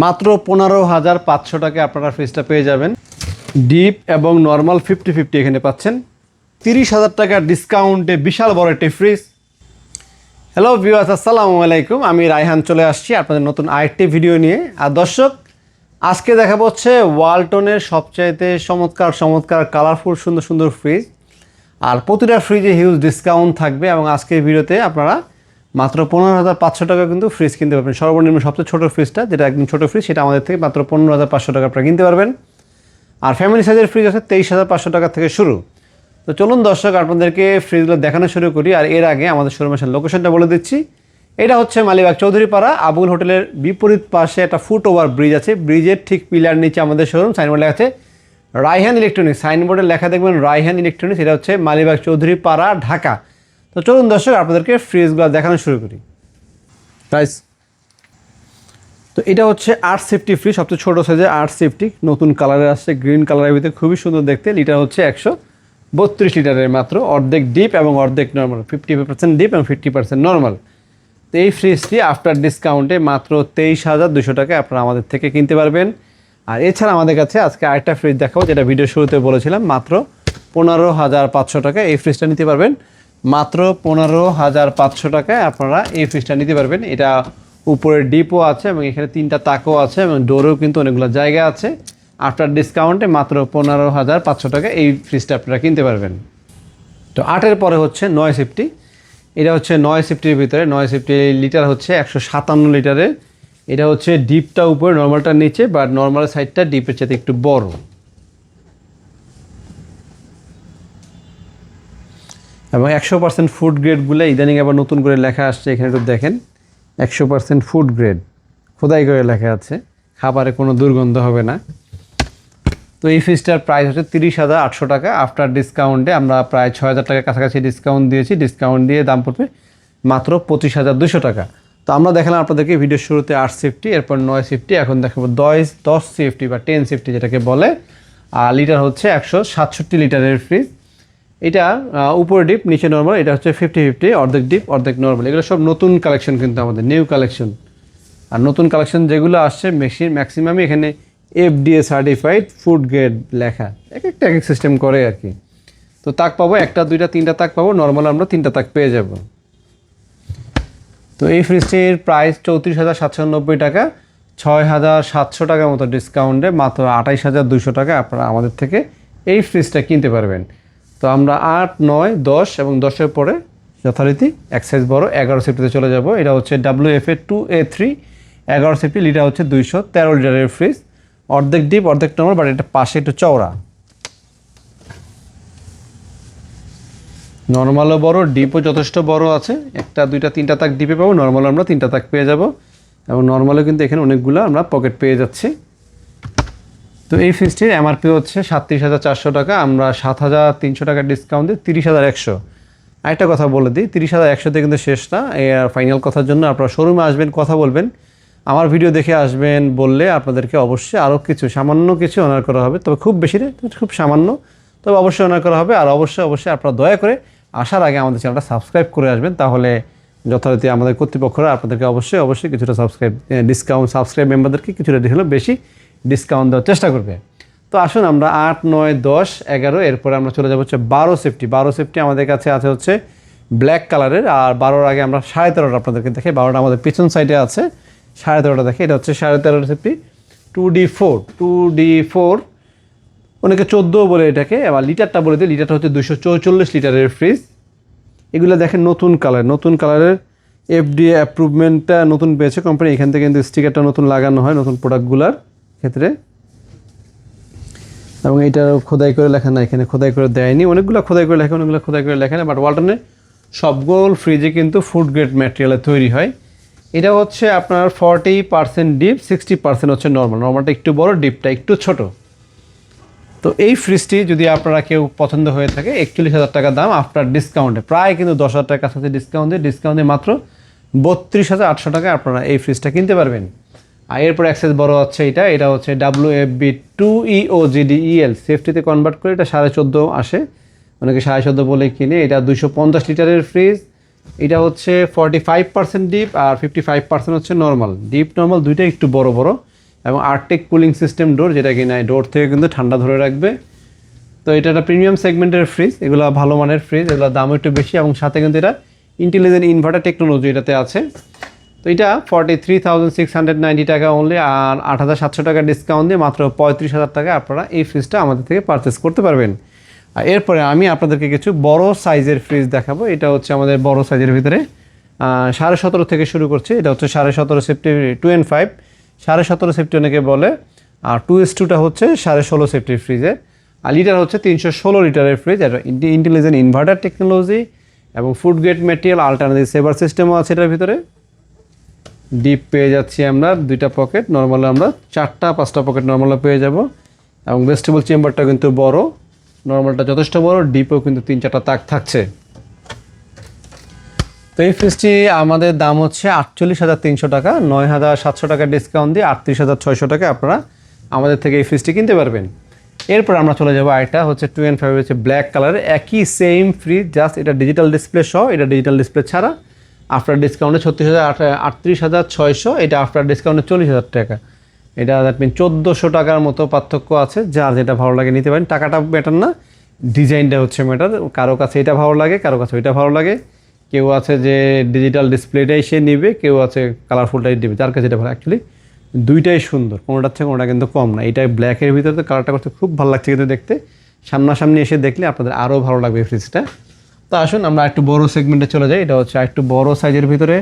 মাত্র 15,500 টাকায় আপনারা ফ্রিজটা পেয়ে যাবেন। ডিপ এবং নর্মাল 50-50 এখানে পাচ্ছেন। 30,000 টাকার ডিসকাউন্টে বিশাল বড় একটি ফ্রিজ। হ্যালো ভিউয়ার্স, আসসালামু আলাইকুম। আমি রায়হান চলে আসছি আপনাদের নতুন আরেকটি ভিডিও নিয়ে। আর দর্শক, আজকে দেখাবো হচ্ছে ওয়ালটনের সবচাইতে চমৎকার কালারফুল সুন্দর সুন্দর ফ্রিজ। আর প্রতিটা ফ্রিজে হিউজ ডিসকাউন্ট থাকবে এবং আজকের ভিডিওতে আপনারা মাত্র 15,500 টাকা কিন্তু ফ্রিজ কিনতে পারবেন। সর্বনিম্ন সবচেয়ে ছোটো ফ্রিজটা, যেটা একদম ছোটো ফ্রিজ, সেটা আমাদের থেকে মাত্র 15,500 টাকা আপনারা কিনতে পারবেন। আর ফ্যামিলি সাইজের ফ্রিজ আছে 23,500 টাকা থেকে শুরু। তো চলুন দর্শক, আপনাদেরকে ফ্রিজগুলো দেখানো শুরু করি। আর এর আগে আমাদের শোরুমের লোকেশনটা বলে দিচ্ছি। এটা হচ্ছে মালিবাগ চৌধুরীপাড়া আবুল হোটেলের বিপরীত পাশে একটা ফুট ওভার ব্রিজ আছে। ব্রিজের ঠিক পিলার নিচে আমাদের শোরুম। সাইনবোর্ড লেখা আছে রায়হান ইলেকট্রনিক্স। সাইনবোর্ডে লেখা দেখবেন রায়হান ইলেকট্রনিক্স। এটা হচ্ছে মালিবাগ চৌধুরীপাড়া, ঢাকা। তো চলুন দর্শক, আপনাদেরকে ফ্রিজগুলো দেখানো শুরু করি। গাইস, তো এটা হচ্ছে 850 ফ্রিজ, সবচেয়ে ছোটো সাইজে 850, নতুন কালারে আসছে, গ্রিন কালারের ভিতরে খুবই সুন্দর দেখতে। লিটার হচ্ছে 132 লিটারের, মাত্র অর্ধেক ডিপ এবং অর্ধেক নর্মাল, 50% ডিপ এবং 50% নর্মাল। তো এই ফ্রিজটি আফটার ডিসকাউন্টে মাত্র 23,200 টাকায় আপনারা আমাদের থেকে কিনতে পারবেন। আর এছাড়া আমাদের কাছে আজকে আরেকটা ফ্রিজ দেখাবো, যেটা ভিডিও শুরুতে বলেছিলাম। মাত্র 15,500 টাকায় এই ফ্রিজটা নিতে পারবেন। মাত্র 15,500 টাকায় আপনারা এই ফ্রিজটা নিতে পারবেন। এটা উপরে ডিপও আছে এবং এখানে 3টা তাকও আছে এবং ডোরেও কিন্তু অনেকগুলো জায়গা আছে। আফটার ডিসকাউন্টে মাত্র 15,500 টাকা এই ফ্রিজটা আপনারা কিনতে পারবেন। তো 8-এর পরে হচ্ছে 950। এটা হচ্ছে 950-র ভিতরে। 950 লিটার হচ্ছে 157 লিটারের। এটা হচ্ছে ডিপটা উপরে, নর্মালটা নিচে, বাট নর্মাল সাইডটা ডিপের চাইতে একটু বড়। এবং 100% ফুড গ্রেডগুলো ইদানিং আবার নতুন করে লেখা আসছে, এখানে একটু দেখেন, 100% ফুড গ্রেড খোদাই করে লেখা আছে। খাবারে কোনো দুর্গন্ধ হবে না। তো এই ফ্রিজটার প্রাইস হচ্ছে 30,800 টাকা। আফটার ডিসকাউন্টে আমরা প্রায় 6,000 টাকার কাছাকাছি ডিসকাউন্ট দিয়েছি। ডিসকাউন্ট দিয়ে দাম পড়বে মাত্র 25,200 টাকা। তো আমরা দেখালাম আপনাদেরকে ভিডিওর শুরুতে 850, এরপর 950, এখন দেখাবো 10 সেফটি বা 10 সেফটি যেটাকে বলে। আর লিটার হচ্ছে 167 লিটারের ফ্রিজ। এটা উপরে ডিপ, নিচে নর্মাল। এটা হচ্ছে 50-50, অর্ধেক ডিপ অর্ধেক নর্মাল। এগুলো সব নতুন কালেকশন কিন্তু আমাদের, নিউ কালেকশন। আর নতুন কালেকশন যেগুলো আসছে ম্যাক্সিমামই এখানে FDA সার্টিফাইড ফুড গ্রেড লেখা। এক এক সিস্টেম করে আর কি। তো তাক পাবো 1টা 2টা 3টা তাক পাবো, নর্মাল আমরা 3টা তাক পেয়ে যাব। তো এই ফ্রিজটির প্রাইস 34,790 টাকা। 6,700 টাকার মতো ডিসকাউন্টে মাত্র 28,200 টাকা আপনারা আমাদের থেকে এই ফ্রিজটা কিনতে পারবেন। তো আমরা 8, 9, 10 এবং 10-এর পরে যথারীতি এক সাইজ বড় 11 সেফটিতে চলে যাব। এটা হচ্ছে WFA 2A3 11 সেফটি। লিটার হচ্ছে 213 লিটারের ফ্রিজ। অর্ধেক ডিপ অর্ধেক নর্মাল, বাট এটা পাশে একটু চওড়া। নর্মালও বড়, ডিপও যথেষ্ট বড় আছে। 1টা 2টা 3টা তাক ডিপে পাবো, নর্মালও আমরা 3টা তাক পেয়ে যাব। এবং নর্মালও কিন্তু এখানে অনেকগুলো আমরা পকেট পেয়ে যাচ্ছি। তো এই ফ্রিজটির MRP হচ্ছে 37,400 টাকা। আমরা 7,300 টাকা ডিসকাউন্ট দিই 30,100। আরেকটা কথা বলে দিই, 30,100তে কিন্তু শেষ না। এর ফাইনাল কথার জন্য আপনারা শোরুমে আসবেন, কথা বলবেন। আমার ভিডিও দেখে আসবেন বললে আপনাদেরকে অবশ্যই আরও সামান্য কিছু অনার করা হবে। তবে খুব বেশি না, খুব সামান্য, তবে অবশ্যই অনার করা হবে। আর অবশ্যই আপনারা দয়া করে আসার আগে আমাদের চ্যানেলটা সাবস্ক্রাইব করে আসবেন। তাহলে যথারীতি আমাদের কর্তৃপক্ষরা আপনাদেরকে অবশ্যই কিছুটা সাবস্ক্রাইব মেম্বারদেরকে কিছুটা হলেও বেশি ডিসকাউন্ট দেওয়ার চেষ্টা করবে। তো আসুন আমরা 8, 9, 10, 11, এরপরে আমরা চলে যাবো হচ্ছে 12 সেফটি। 12 সেফটি আমাদের কাছে আছে হচ্ছে ব্ল্যাক কালারের। আর 12-র আগে আমরা 13.5টা আপনাদেরকে দেখে, 12টা আমাদের পিছন সাইডে আছে, 13.5টা দেখে। এটা হচ্ছে 13.5 সেফটি 2D4, অনেকে 14 বলে এটাকে। আবার লিটারটা বলে দিই, লিটারটা হচ্ছে 244 লিটারের ফ্রিজ। এগুলো দেখেন নতুন কালারের FDA অ্যাপ্রুভমেন্টটা নতুন পেয়েছে কোম্পানি। এখান থেকে কিন্তু স্টিকারটা নতুন লাগানো হয় নতুন প্রোডাক্টগুলোর ক্ষেত্রে। এবং এটা খোদাই করে লেখা না, এখানে খোদাই করে দেয়নি। অনেকগুলো খোদাই করে লেখা, অনেকগুলো খোদাই করে লেখা না। বাট ওয়ালটনের সবগুলো ফ্রিজে কিন্তু ফুড গ্রেড ম্যাটেরিয়ালে তৈরি হয়। এটা হচ্ছে আপনার 40% ডিপ, 60% হচ্ছে নর্মাল। নর্মালটা একটু বড়, ডিপটা একটু ছোট। তো এই ফ্রিজটি যদি আপনারা কেউ পছন্দ হয়ে থাকে, 41,000 টাকা দাম। আফটার ডিসকাউন্টে প্রায় কিন্তু 10,000 টাকার কাছাকাছি ডিসকাউন্টে মাত্র 32,800 টাকায় আপনারা এই ফ্রিজটা কিনতে পারবেন। আর এরপর অ্যাক্সেস বড় হচ্ছে এটা হচ্ছে WFB 2EOGDEL সেফটিতে কনভার্ট করে এটা 14.5 আসে, অনেকে 14.5 বলে কিনে। এটা 250 লিটারের ফ্রিজ। এটা হচ্ছে 45% ডিপ আর 55% হচ্ছে নর্মাল। ডিপ নর্মাল দুইটাই একটু বড়। এবং আর্টিক কুলিং সিস্টেম ডোর, যেটা কিনা ডোর থেকে কিন্তু ঠান্ডা ধরে রাখবে। তো এটা একটা প্রিমিয়াম সেগমেন্টের ফ্রিজ, এগুলো ভালো মানের ফ্রিজ, এগুলোর দাম একটু বেশি এবং সাথে কিন্তু এটা ইন্টেলিজেন্ট ইনভার্টার টেকনোলজি এটাতে আছে। তো এটা 43,690 টাকা অনলি, আর 8,700 টাকা ডিসকাউন্ট দিয়ে মাত্র 35,000 টাকা আপনারা এই ফ্রিজটা আমাদের থেকে পারচেস করতে পারবেন। আর এরপরে আমি আপনাদেরকে কিছু বড় সাইজের ফ্রিজ দেখাবো। এটা হচ্ছে আমাদের বড় সাইজের ভিতরে 17.5 থেকে শুরু করছে। এটা হচ্ছে 17.5 সেফটি 2 and 5, 17.5 সেফটি অনেকে বলে, আর 2S2টা হচ্ছে 16.5 সেফটির ফ্রিজের, আর লিটার হচ্ছে 316 লিটারের ফ্রিজ। এটা ইন্টেলিজেন্ট ইনভার্টার টেকনোলজি এবং ফুড গ্রেড ম্যাটেরিয়াল, আল্টারনেটিভ সেভার সিস্টেমও আছে এটার ভিতরে। ডিপ পেয়ে যাচ্ছি আমরা 2টা পকেট, নর্মালে আমরা 4টা-5টা পকেট নর্মালে পেয়ে যাব, এবং ভেস্টেবল চেম্বারটা কিন্তু বড়, নর্মালটা যথেষ্ট বড়, ডিপেও কিন্তু 3-4টা তাক থাকছে। তো এই ফ্রিজটি আমাদের দাম হচ্ছে 48,300 টাকা, 9,700 টাকা ডিসকাউন্ট দিয়ে 38,600 টাকা আপনারা আমাদের থেকে এই ফ্রিজটি কিনতে পারবেন। এরপর আমরা চলে যাবো, এটা হচ্ছে 2 and 5 হচ্ছে ব্ল্যাক কালারের, একই সেম ফ্রিজ, জাস্ট এটা ডিজিটাল ডিসপ্লে সহ, এটা ডিজিটাল ডিসপ্লে ছাড়া। আফটার ডিসকাউন্টে 38,600, এটা আফটার ডিসকাউন্টে 40,000 টাকা। এটা দ্যাট মিন 1,400 টাকার মতো পার্থক্য আছে, যার যেটা ভালো লাগে নিতে পারেন। টাকাটা ম্যাটার না, ডিজাইনটা হচ্ছে ম্যাটার। কারো কাছে এটা ভালো লাগে, কারো কাছে ওইটা ভালো লাগে। কেউ আছে যে ডিজিটাল ডিসপ্লেটাই সে নেবে, কেউ আছে কালারফুলটাই নেবে, যার কাছে এটা ভালো। অ্যাকচুয়ালি দুইটাই সুন্দর, কোনোটার থেকে কোনোটা কিন্তু কম না। এটাই ব্ল্যাকের ভিতরে তো কালারটা করতে খুব ভালো লাগছে কিন্তু দেখতে, সামনাসামনি এসে দেখলে আপনাদের আরও ভালো লাগবে এই ফ্রিজটা। তো আসুন আমরা একটু বড় সেগমেন্টে চলে যাই। এটা হচ্ছে একটু বড় সাইজের ভিতরে,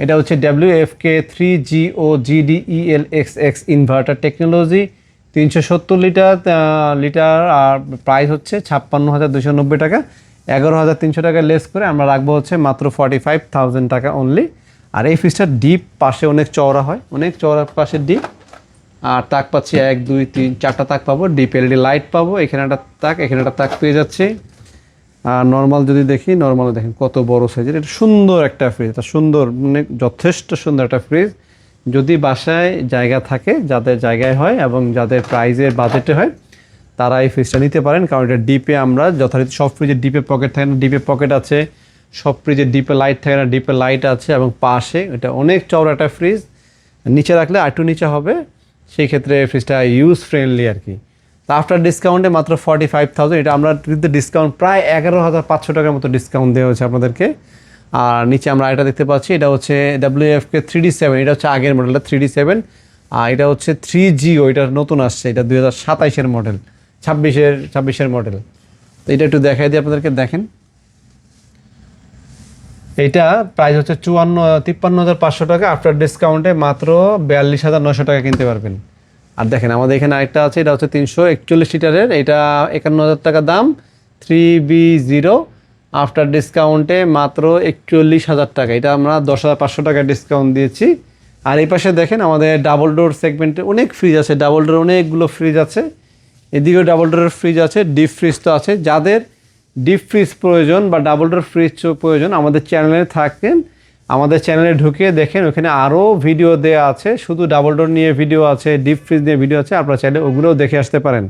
এটা হচ্ছে WFK 3GOGDELXX inverter technology, 370 litre, আর প্রাইস হচ্ছে 56,290 টাকা। 11,300 টাকা লেস করে আমরা রাখবো হচ্ছে মাত্র 45,000 টাকা অনলি। আর এই ফ্রিজটার ডিপ পাশে অনেক চওড়া হয়, অনেক চওড়া পাশে ডিপ, আর তাক পাচ্ছি 1 2 3 4টা তাক পাবো, ডিপ LED লাইট পাবো, এখানে একটা তাক, এখানে একটা তাক পেয়ে যাচ্ছে। আর নর্মাল যদি দেখি, নর্মালে দেখেন কত বড় সাইজের, এটা সুন্দর একটা ফ্রিজ, এটা সুন্দর, মানে যথেষ্ট সুন্দর একটা ফ্রিজ। যদি বাসায় জায়গা থাকে, যাদের জায়গায় হয় এবং যাদের প্রাইজের বাজেটে হয়, তারা এই ফ্রিজটা নিতে পারেন, কারণ এটা ডিপে আমরা যথারীতি সব ফ্রিজের ডিপে পকেট থাকে না, ডিপে পকেট আছে, সব ফ্রিজের ডিপে লাইট থাকে না, ডিপে লাইট আছে, এবং পাশে এটা অনেক চওড়া একটা ফ্রিজ, নিচে রাখলে আরেকটু নিচে হবে, সেই ক্ষেত্রে ফ্রিজটা ইউজ ফ্রেন্ডলি আর কি। তো আফটার ডিসকাউন্টে মাত্র 45,000, এটা আমরা কিন্তু ডিসকাউন্ট প্রায় 11,500 টাকার মতো ডিসকাউন্ট দেওয়া হয়েছে আপনাদেরকে। আর নিচে আমরা এটা দেখতে পাচ্ছি, এটা হচ্ছে WFK 3D7, এটা হচ্ছে আগের মডেলটা 3D7, আর এটা হচ্ছে 3GO, এটা নতুন আসছে, এটা 2027-এর মডেল, 26-এর মডেল। তো এটা একটু দেখাই দিই আপনাদেরকে, দেখেন এইটা প্রাইস হচ্ছে 53,500 টাকা, আফটার ডিসকাউন্টে মাত্র 42,900 টাকা কিনতে পারবেন। আর দেখেন আমাদের এখানে আরেকটা আছে, এটা হচ্ছে 341 লিটারের, এটা 51,000 টাকা দাম, 3B0, আফটার ডিসকাউন্টে মাত্র 41,000 টাকা, এটা আমরা 10,500 টাকা ডিসকাউন্ট দিয়েছি। আর এই পাশে দেখেন আমাদের ডাবল ডোর সেগমেন্টে অনেক ফ্রিজ আছে, ডাবল ডোর অনেকগুলো ফ্রিজ আছে, এদিকেও ডাবল ডোরের ফ্রিজ আছে, ডিপ ফ্রিজ তো আছে। যাদের ডিপ ফ্রিজ প্রয়োজন বা ডাবল ডোর ফ্রিজ প্রয়োজন, আমাদের চ্যানেলে থাকেন, আমাদের চ্যানেলে ঢুকে দেখেন, ওখানে আরও ভিডিও দেওয়া আছে, শুধু ডাবল ডোর নিয়ে ভিডিও আছে, ডিপ ফ্রিজ নিয়ে ভিডিও আছে, আপনারা চাইলে ওগুলোও দেখে আসতে পারেন।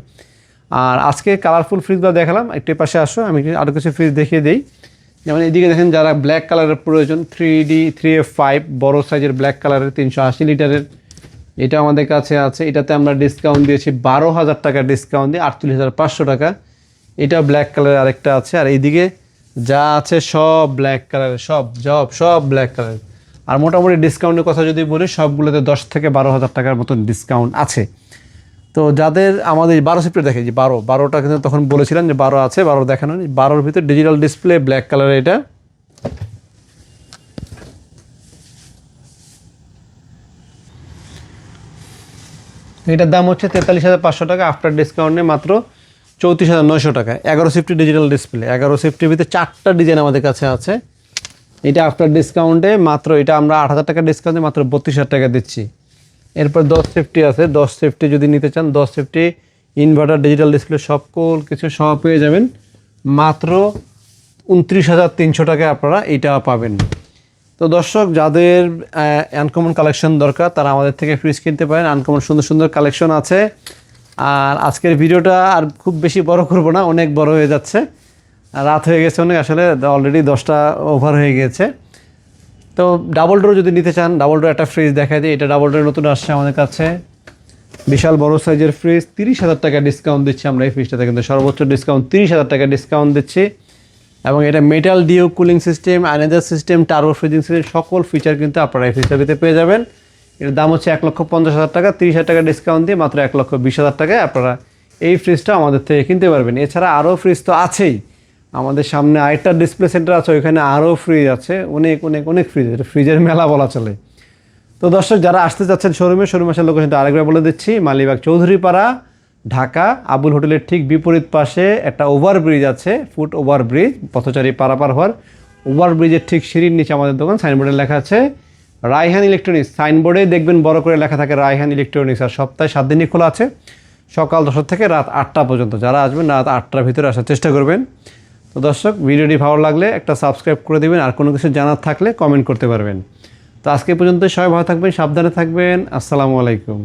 আর আজকে কালারফুল ফ্রিজগুলো দেখালাম, একটু পাশে আসো, আমি আরও কিছু ফ্রিজ দেখিয়ে দিই। যেমন এদিকে দেখেন, যারা ব্ল্যাক কালারের প্রয়োজন, 3F5 বড় সাইজের ব্ল্যাক কালারের 380 লিটারের, এটা আমাদের কাছে আছে। এটাতে আমরা ডিসকাউন্ট দিয়েছি 12,000 টাকা ডিসকাউন্ট দিয়ে 48,500 টাকা। এটা ব্ল্যাক কালারের আরেকটা আছে। আর এইদিকে যা আছে সব ব্ল্যাক কালারের, সব ব্ল্যাক কালারের। আর মোটামুটি ডিসকাউন্টের কথা যদি বলি, সবগুলোতে 10 থেকে 12,000 টাকার মতন ডিসকাউন্ট আছে। তো যাদের আমাদের 12 সেপ্টেম্বর দেখে যে 12টা কিন্তু তখন বলেছিলাম যে 12 আছে, 12 দেখানো, 12-র ভিতরে ডিজিটাল ডিসপ্লে ব্ল্যাক কালারের এটা। এটার দাম হচ্ছে 43,500 টাকা, আফটার ডিসকাউন্টে মাত্র 34,900 টাকা। 11 সেফটি ডিজিটাল ডিসপ্লে, 11 সেফটির ভিতরে 4টা ডিজাইন আমাদের কাছে আছে। এটা আফটার ডিসকাউন্টে মাত্র, এটা আমরা 8,000 টাকা ডিসকাউন্টে মাত্র 32,000 টাকা দিচ্ছি। এরপর 10 সেফটি আছে, 10 সেফটি যদি নিতে চান, 10 সেফটি ইনভার্টার ডিজিটাল ডিসপ্লে সকল কিছু সব পেয়ে যাবেন মাত্র 29,300 টাকায় আপনারা এইটা পাবেন। তো দর্শক, যাদের আনকমন কালেকশন দরকার, তারা আমাদের থেকে ফ্রিজ কিনতে পারেন, আনকমন সুন্দর সুন্দর কালেকশন আছে। আর আজকের ভিডিওটা আর খুব বেশি বড় করব না, অনেক বড় হয়ে যাচ্ছে, রাত হয়ে গেছে অনেক, আসলে অলরেডি 10টা ওভার হয়ে গিয়েছে। তো ডাবল ডোর যদি নিতে চান, ডাবল ডোর একটা ফ্রিজ দেখাই দিই, এটা ডাবল ডোর নতুন আসছে আমাদের কাছে। বিশাল বড় সাইজের ফ্রিজ, 30,000 টাকা ডিসকাউন্ট দিচ্ছি আমরা এই ফ্রিজটাতে, কিন্তু সর্বোচ্চ ডিসকাউন্ট 30,000 টাকা ডিসকাউন্ট দিচ্ছি। এবং এটা metal dew cooling system, ioniser system, turbo freezing system, সকল ফিচার কিন্তু আপনারা এই ফ্রিজটাতে পেয়ে যাবেন। এর দাম হচ্ছে 1,50,000 টাকা, 30,000 টাকা ডিসকাউন্ট দিয়ে মাত্র 1,20,000 টাকায় আপনারা এই ফ্রিজটা আমাদের থেকে কিনতে পারবেন। এছাড়া আরও ফ্রিজ তো আছেই, আমাদের সামনে আরেকটা ডিসপ্লে সেন্টার আছে, ওইখানে আরও ফ্রিজ আছে, অনেক অনেক অনেক ফ্রিজ, এটা ফ্রিজের মেলা বলা চলে। তো দর্শক যারা আসতে চাচ্ছেন শোরুমে আসার লোকেশনটা আরেকবার বলে দিচ্ছি, মালিবাগ চৌধুরীপাড়া, ঢাকা, আবুল হোটেলের ঠিক বিপরীত পাশে একটা ওভারব্রিজ আছে, ফুট ওভারব্রিজ, পথচারী পারাপার হওয়ার ওভারব্রিজের ঠিক সিঁড়ির নিচে আমাদের দোকান। সাইনবোর্ডে লেখা আছে রায়হান ইলেকট্রনিক্স, সাইনবোর্ডে দেখবেন বড় করে লেখা থাকে রায়হান ইলেকট্রনিক্স। আর সপ্তাহে 7 দিনই খোলা আছে, সকাল 10 থেকে রাত 8টা পর্যন্ত। যারা আসবেন রাত 8টার ভিতরে আসার চেষ্টা করবেন। তো দর্শক ভিডিওটি ভালো লাগলে একটা সাবস্ক্রাইব করে দেবেন, আর কোনো কিছু জানার থাকলে কমেন্ট করতে পারবেন। তো আজকে পর্যন্ত সবাই ভালো থাকবেন, সাবধানে থাকবেন। আসসালামু আলাইকুম।